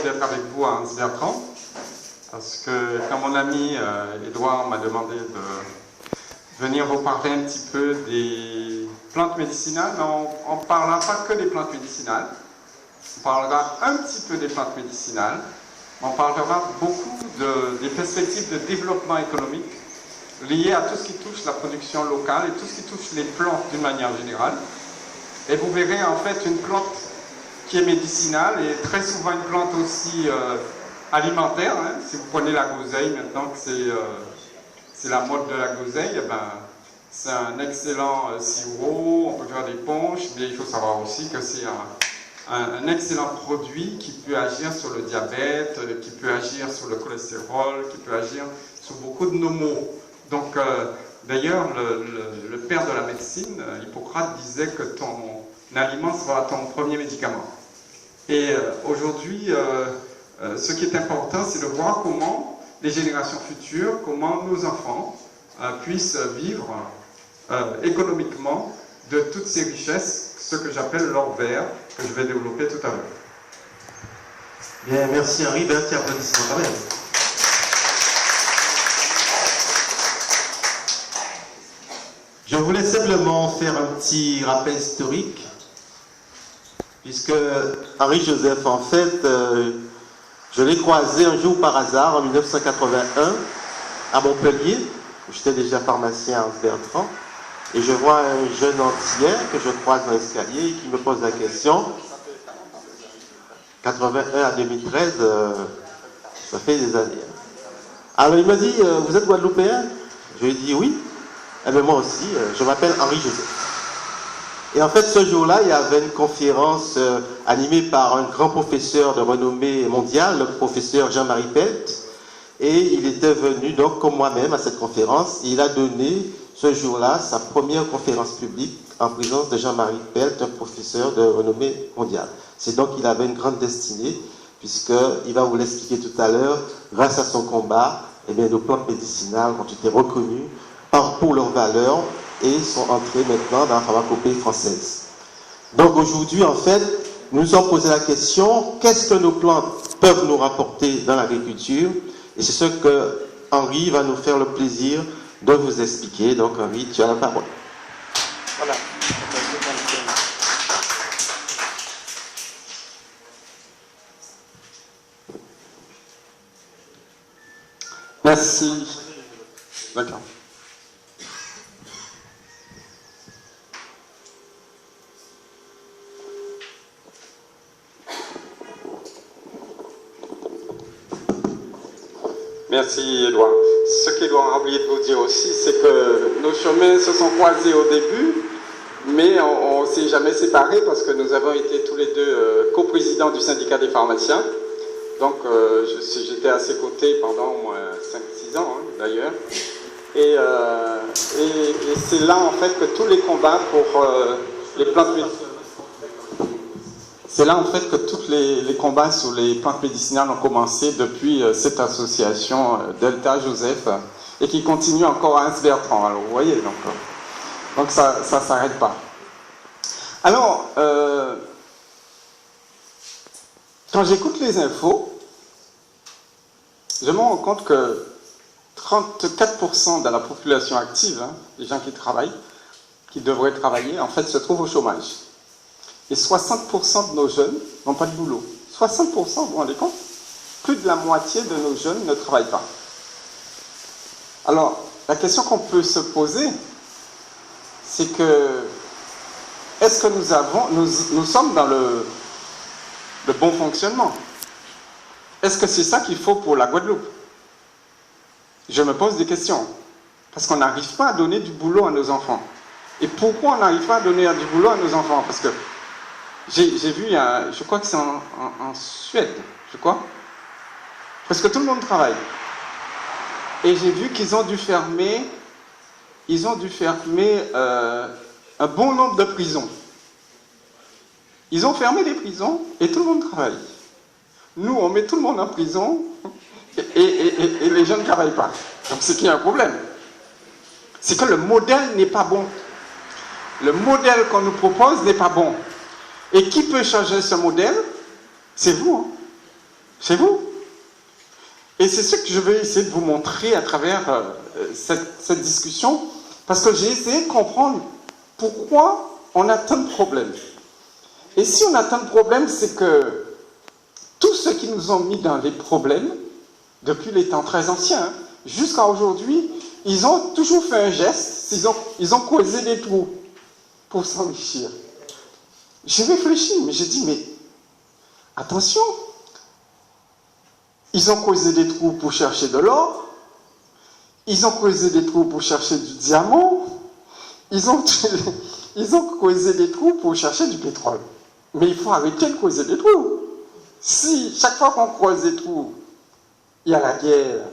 D'être avec vous à Anse-Bertrand, parce que quand mon ami Édouard m'a demandé de venir vous parler un petit peu des plantes médicinales, on ne parlera pas que des plantes médicinales, on parlera un petit peu des plantes médicinales, on parlera beaucoup des perspectives de développement économique liées à tout ce qui touche la production locale et tout ce qui touche les plantes d'une manière générale. Et vous verrez en fait une plante qui est médicinale et très souvent une plante aussi alimentaire. Hein. Si vous prenez la groseille maintenant que c'est la mode de la groseille, eh ben, c'est un excellent sirop, on peut faire des punches, mais il faut savoir aussi que c'est un excellent produit qui peut agir sur le diabète, qui peut agir sur le cholestérol, qui peut agir sur beaucoup de nos maux. Donc d'ailleurs le père de la médecine, Hippocrate, disait que ton aliment sera ton premier médicament. Et aujourd'hui, ce qui est important, c'est de voir comment les générations futures, comment nos enfants puissent vivre économiquement de toutes ces richesses, ce que j'appelle l'or vert, que je vais développer tout à l'heure. Bien, merci Henri, d'un petit applaudissement quand même. Je voulais simplement faire un petit rappel historique, puisque Henri-Joseph, en fait, je l'ai croisé un jour par hasard, en 1981, à Montpellier, où j'étais déjà pharmacien à Anse-Bertrand, et je vois un jeune Antillais que je croise dans l'escalier qui me pose la question. 81 à 2013, ça fait des années. Alors il m'a dit, vous êtes Guadeloupéen? Je lui ai dit oui. Eh bien moi aussi, je m'appelle Henri-Joseph. Et en fait, ce jour-là, il y avait une conférence animée par un grand professeur de renommée mondiale, le professeur Jean-Marie Pelt. Et il était venu, donc, comme moi-même, à cette conférence. Et il a donné, ce jour-là, sa première conférence publique en présence de Jean-Marie Pelt, un professeur de renommée mondiale. C'est donc qu'il avait une grande destinée, puisqu'il va vous l'expliquer tout à l'heure, grâce à son combat, eh bien, nos plantes médicinales ont été reconnues pour leurs valeurs et sont entrées maintenant dans la pharmacopée française. Donc aujourd'hui, en fait, nous nous sommes posé la question, qu'est-ce que nos plantes peuvent nous rapporter dans l'agriculture? Et c'est ce que Henri va nous faire le plaisir de vous expliquer. Donc Henri, tu as la parole. Voilà. Merci. D'accord. Merci Édouard. Ce qu'Édouard a oublié de vous dire aussi, c'est que nos chemins se sont croisés au début, mais on ne s'est jamais séparés parce que nous avons été tous les deux coprésidents du syndicat des pharmaciens. Donc j'étais à ses côtés pendant au moins 5-6 ans hein, d'ailleurs. Et c'est là en fait que tous les combats pour les plantes médicinales. C'est là en fait que tous les combats sur les plantes médicinales ont commencé depuis cette association Delta Joseph et qui continue encore à Anse-Bertrand. Alors vous voyez, donc ça ne s'arrête pas. Alors, quand j'écoute les infos, je me rends compte que 34% de la population active, hein, les gens qui travaillent, qui devraient travailler, en fait se trouvent au chômage. Et 60% de nos jeunes n'ont pas de boulot. 60%, vous vous rendez compte? Plus de la moitié de nos jeunes ne travaillent pas. Alors, la question qu'on peut se poser, c'est que, est-ce que nous sommes dans le bon fonctionnement? Est-ce que c'est ça qu'il faut pour la Guadeloupe? Je me pose des questions. Parce qu'on n'arrive pas à donner du boulot à nos enfants. Et pourquoi on n'arrive pas à donner du boulot à nos enfants? Parce que j'ai vu, je crois que c'est en Suède, je crois. Parce que tout le monde travaille. Et j'ai vu qu'ils ont dû fermer, un bon nombre de prisons. Ils ont fermé des prisons et tout le monde travaille. Nous, on met tout le monde en prison et les gens ne travaillent pas. Donc c'est qu'il y a un problème. C'est que le modèle n'est pas bon. Le modèle qu'on nous propose n'est pas bon. Et qui peut changer ce modèle? C'est vous. Hein. chez vous. Et c'est ce que je vais essayer de vous montrer à travers cette discussion, parce que j'ai essayé de comprendre pourquoi on a tant de problèmes. Et si on a tant de problèmes, c'est que tous ceux qui nous ont mis dans les problèmes, depuis les temps très anciens, jusqu'à aujourd'hui, ils ont toujours fait un geste, ils ont causé des trous pour s'enrichir. J'ai réfléchi, mais j'ai dit, mais attention, ils ont causé des trous pour chercher de l'or, ils ont causé des trous pour chercher du diamant, ils ont causé des trous pour chercher du pétrole. Mais il faut arrêter de causer des trous. Si chaque fois qu'on creuse des trous, il y a la guerre,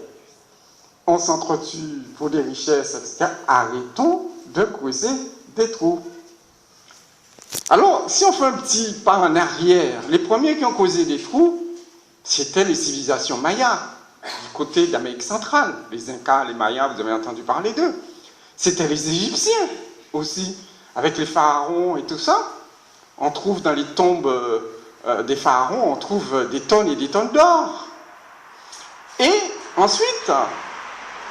on s'entretue pour des richesses, etc., arrêtons de causer des trous. Alors, si on fait un petit pas en arrière, les premiers qui ont causé des trous, c'était les civilisations mayas, du côté d'Amérique centrale. Les Incas, les Mayas, vous avez entendu parler d'eux. C'était les Égyptiens aussi, avec les pharaons et tout ça. On trouve dans les tombes des pharaons, on trouve des tonnes et des tonnes d'or. Et ensuite,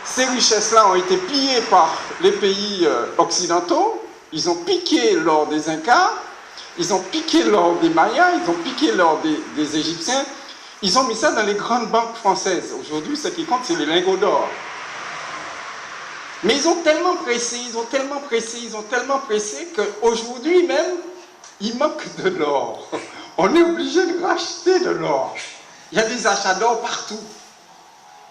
ces richesses-là ont été pillées par les pays occidentaux. Ils ont piqué l'or des Incas, ils ont piqué l'or des Mayas, ils ont piqué l'or des Égyptiens. Ils ont mis ça dans les grandes banques françaises. Aujourd'hui, ce qui compte, c'est les lingots d'or. Mais ils ont tellement pressé, qu'aujourd'hui même, il manque de l'or. On est obligé de racheter de l'or. Il y a des achats d'or partout.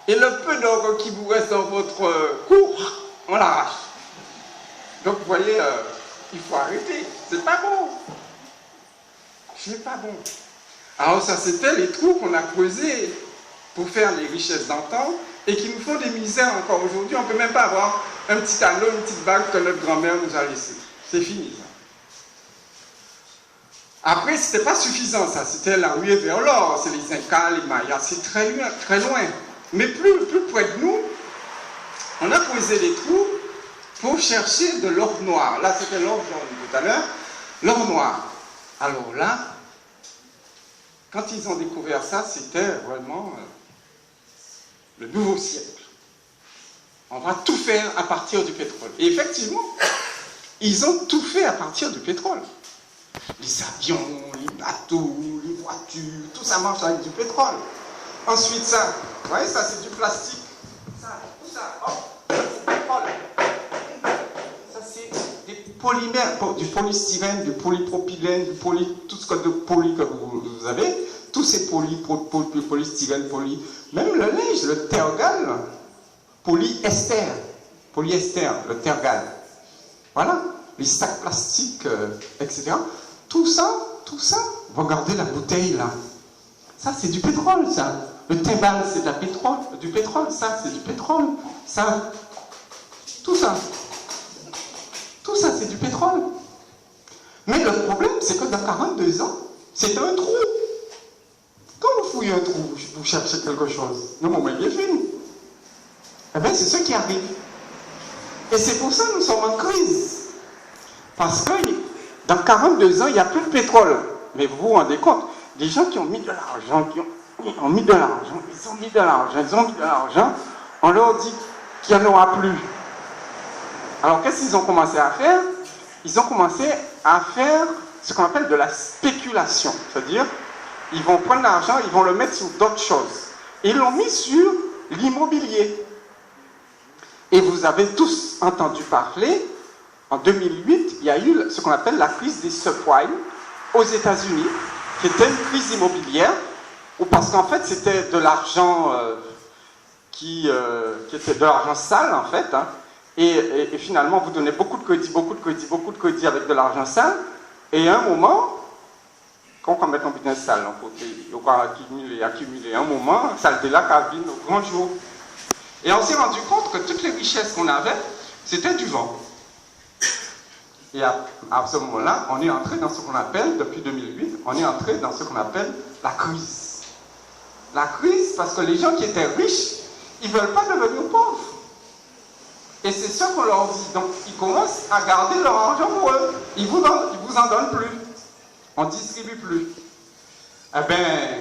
Et le peu d'or qui vous reste dans votre cour, on l'arrache. Donc, vous voyez, il faut arrêter. C'est pas bon. C'est pas bon. Alors, ça, c'était les trous qu'on a creusés pour faire les richesses d'antan et qui nous font des misères encore aujourd'hui. On ne peut même pas avoir un petit anneau, une petite bague que notre grand-mère nous a laissé. C'est fini, ça. Après, ce n'était pas suffisant, ça. C'était la ruée vers l'or. C'est les Incas, les Mayas. C'est très loin, très loin. Mais plus près de nous, on a creusé des trous pour chercher de l'or noir. Là, c'était l'or jaune tout à l'heure. L'or noir. Alors là, quand ils ont découvert ça, c'était vraiment le nouveau siècle. On va tout faire à partir du pétrole. Et effectivement, ils ont tout fait à partir du pétrole. Les avions, les bateaux, les voitures, tout ça marche avec du pétrole. Ensuite, ça, vous voyez, ça c'est du plastique. Ça, tout ça, hop, c'est du pétrole. Ça c'est des polymères, du polystyrène, du polypropylène, tout ce que de poly que vous avez, tous ces polystyrène, même le linge, le tergal, polyester, le tergal. Voilà, les sacs plastiques, etc. Tout ça, regardez la bouteille là. Ça, c'est du pétrole, ça. Le timbal, c'est du pétrole, ça, c'est du pétrole. Ça, tout ça, c'est du pétrole. Mais le problème, c'est que dans 42 ans, c'est un trou. Quand vous fouillez un trou, vous cherchez quelque chose, le moment il est fini. Eh bien, c'est ce qui arrive. Et c'est pour ça que nous sommes en crise. Parce que dans 42 ans, il n'y a plus de pétrole. Mais vous vous rendez compte, les gens qui ont mis de l'argent, ils ont mis de l'argent, on leur dit qu'il n'y en aura plus. Alors qu'est-ce qu'ils ont commencé à faire? Ils ont commencé à faire ce qu'on appelle de la spéculation. C'est-à-dire, ils vont prendre l'argent, ils vont le mettre sur d'autres choses. Et ils l'ont mis sur l'immobilier. Et vous avez tous entendu parler, en 2008, il y a eu ce qu'on appelle la crise des subprimes aux États-Unis, qui était une crise immobilière, parce qu'en fait, c'était de l'argent qui était de l'argent sale, en fait, hein, et finalement, vous donnez beaucoup de crédit avec de l'argent sale, et à un moment, quand on met un business sale, on va accumuler, un moment, ça le délaque à vie au grand jour. Et on s'est rendu compte que toutes les richesses qu'on avait, c'était du vent. Et à ce moment-là, on est entré dans ce qu'on appelle, depuis 2008, on est entré dans ce qu'on appelle la crise. La crise, parce que les gens qui étaient riches, ils ne veulent pas devenir pauvres. Et c'est ce qu'on leur dit. Donc, ils commencent à garder leur argent pour eux. Ils vous en donnent plus. On ne distribue plus. eh bien,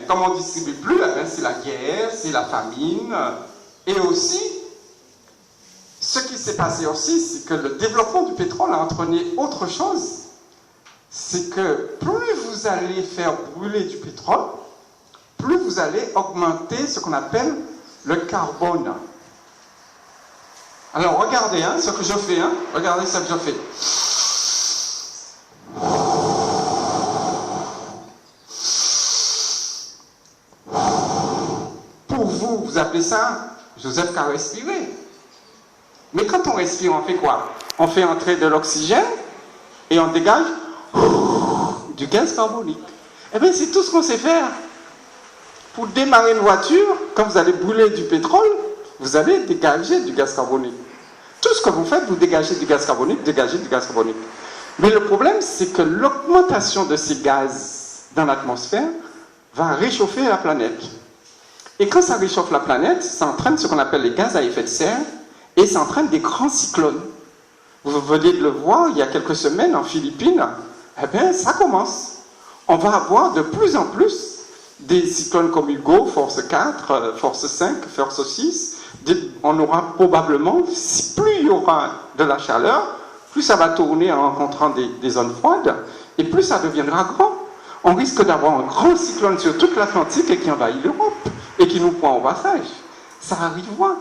comme on ne distribue plus, eh bien, c'est la guerre, c'est la famine. Et aussi, ce qui s'est passé aussi, c'est que le développement du pétrole a entraîné autre chose. C'est que plus vous allez faire brûler du pétrole, plus vous allez augmenter ce qu'on appelle le carbone. Alors regardez ce que je fais, regardez ce que je fais. Pour vous, vous appelez ça Joseph qui a respiré. Mais quand on respire, on fait quoi? On fait entrer de l'oxygène et on dégage du gaz carbonique. Eh bien, c'est tout ce qu'on sait faire. Pour démarrer une voiture, quand vous allez brûler du pétrole, vous allez dégager du gaz carbonique. Tout ce que vous faites, vous dégagez du gaz carbonique, dégagez du gaz carbonique. Mais le problème, c'est que l'augmentation de ces gaz dans l'atmosphère va réchauffer la planète. Et quand ça réchauffe la planète, ça entraîne ce qu'on appelle les gaz à effet de serre et ça entraîne des grands cyclones. Vous venez de le voir il y a quelques semaines en Philippines, eh bien, ça commence. On va avoir de plus en plus des cyclones comme Hugo, force 4, force 5, force 6. On aura probablement, plus il y aura de la chaleur, plus ça va tourner en rencontrant des zones froides, et plus ça deviendra grand. On risque d'avoir un grand cyclone sur toute l'Atlantique et qui envahit l'Europe, et qui nous prend au passage. Ça arrive loin.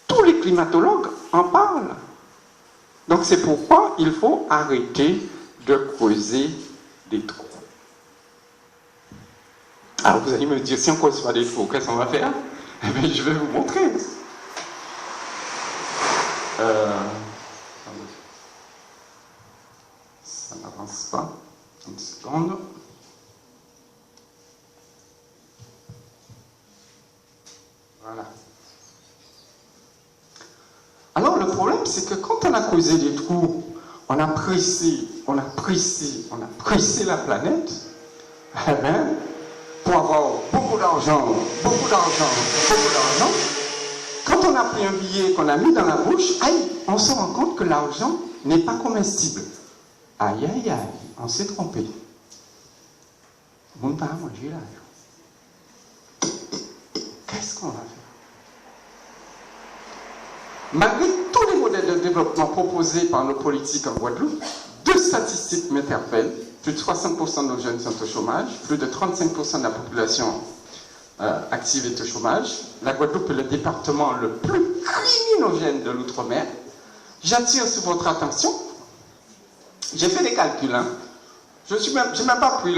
Tous les climatologues en parlent. Donc c'est pourquoi il faut arrêter de creuser des trous. Alors vous allez me dire, si on ne creuse pas des trous, qu'est-ce qu'on va faire? Eh bien, je vais vous montrer. Ça n'avance pas. Une seconde. Voilà. Alors le problème, c'est que quand on a creusé des trous, on a pressé la planète, eh bien, pour avoir beaucoup d'argent, quand on a pris un billet qu'on a mis dans la bouche, on se rend compte que l'argent n'est pas comestible. Aïe, aïe, aïe, on s'est trompé. On ne peut pas manger l'argent. Qu'est-ce qu'on va faire? Malgré tous les modèles de développement proposés par nos politiques en Guadeloupe, deux statistiques m'interpellent. Plus de 60% de nos jeunes sont au chômage, plus de 35% de la population active est au chômage. La Guadeloupe est le département le plus criminogène de l'outre-mer. J'attire sur votre attention. J'ai fait des calculs. Je n'ai même pas pris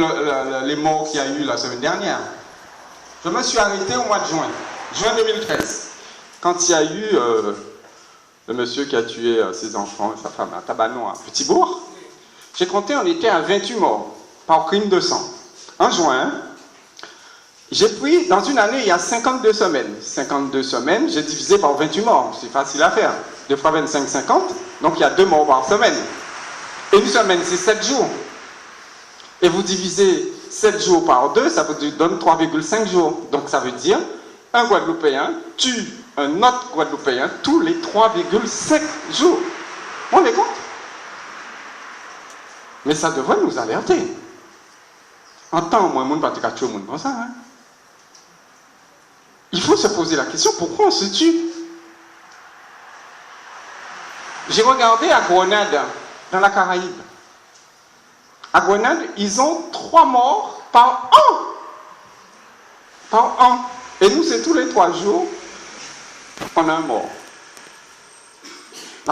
les morts qu'il y a eu la semaine dernière. Je me suis arrêté au mois de juin 2013, quand il y a eu le monsieur qui a tué ses enfants et sa femme à Tabanon, à Petit-Bourg. J'ai compté, on était à 28 morts par crime de sang. En juin, j'ai pris, dans une année, il y a 52 semaines. 52 semaines, j'ai divisé par 28 morts. C'est facile à faire. 2 fois 25, 50. Donc il y a 2 morts par semaine. Et une semaine, c'est 7 jours. Et vous divisez 7 jours par 2, ça vous donne 3,5 jours. Donc ça veut dire, un Guadeloupéen tue un autre Guadeloupéen tous les 3,5 jours. On les compte? Mais ça devrait nous alerter. En temps, moi, je ne vais pas tuer le monde comme ça. Il faut se poser la question, pourquoi on se tue? J'ai regardé à Grenade, dans la Caraïbe. À Grenade, ils ont 3 morts par an. Par an. Et nous, c'est tous les 3 jours, on a un mort.